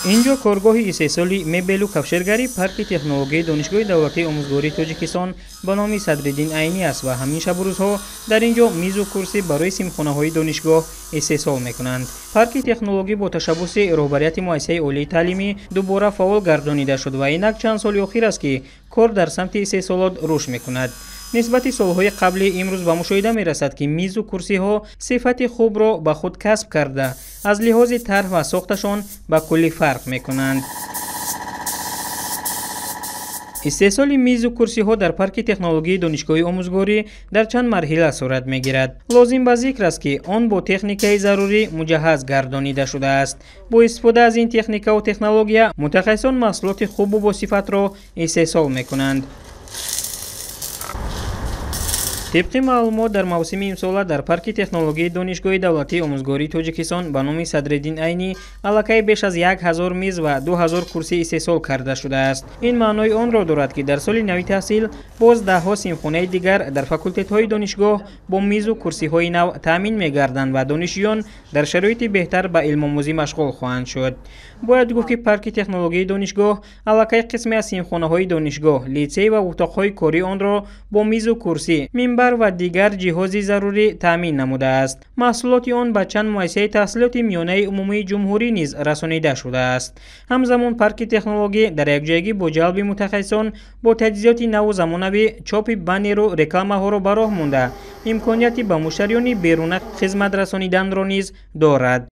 اینجا کارگاه استحصال مبل و کفشرگری پارک تکنولوژی دانشگاه دولتی آموزگاری تاجیکستان به نام صدرالدین عینی است و همین شب و روزها در اینجا میز و کرسی برای سیمخانه‌های دانشگاه استحصال میکنند. پارک تکنولوژی با تشبث رهبریت مؤسسه عالی تعلیمی دوباره فعال گردانیده شد و اینک چند سال اخیر است که کار در سمت استحصالات رشد میکند. نسبت سالهای قبل امروز به مشاهده می رسد که میز و کرسی ها صفت خوب را به خود کسب کرده از لحاظ طرح و ساختشان به کلی فرق می کنند. استحصال میز و کرسی ها در پارک تکنولوژی دانشگاه آموزگاری در چند مرحله صورت می گیرد. لازم به ذکر است که آن با تکنیکای ضروری مجهز گردانیده شده است. با استفاده از این تکنیک و تکنولوژی متخصصان محصولات خوب و با صفت را استحصال می کنند. طبق معلومات در موسم امسال در پارک تکنولوژی دانشگاه دولتی آموزگاری تاجیکستان به نام صدرالدین عینی علاقه بیش از 1000 میز و 2000 کرسی استحصال کرده شده است. این معنای آن را دارد که در سال نو تحصیل باز دهها سیمخانه دیگر در فاکولته های دانشگاه با میز و کرسی های نو تامین می‌گردند و دانشجویان در شرایط بهتر به علم آموزی مشغول خواهند شد. باید گفت که پارک تکنولوژی دانشگاه علاقه قسمی از سیمخانه های دانشگاه، لیسه و اتاق های کاری آن را با میز و کرسی، منبر و دیگر جهازی ضروری تامین نموده است. محصولات آن به چند مؤسسه تحصیلات میانه عمومی جمهوری نیز رسانیده شده است. همزمان پارک تکنولوژی در یکجایی با جلب متخصصان با تجهیزات نو زمانوی چاپ بنر و رکلامه ها را به راه مانده امکانیتی به مشتریان بیرون خدمت رسانیدن را نیز دارد.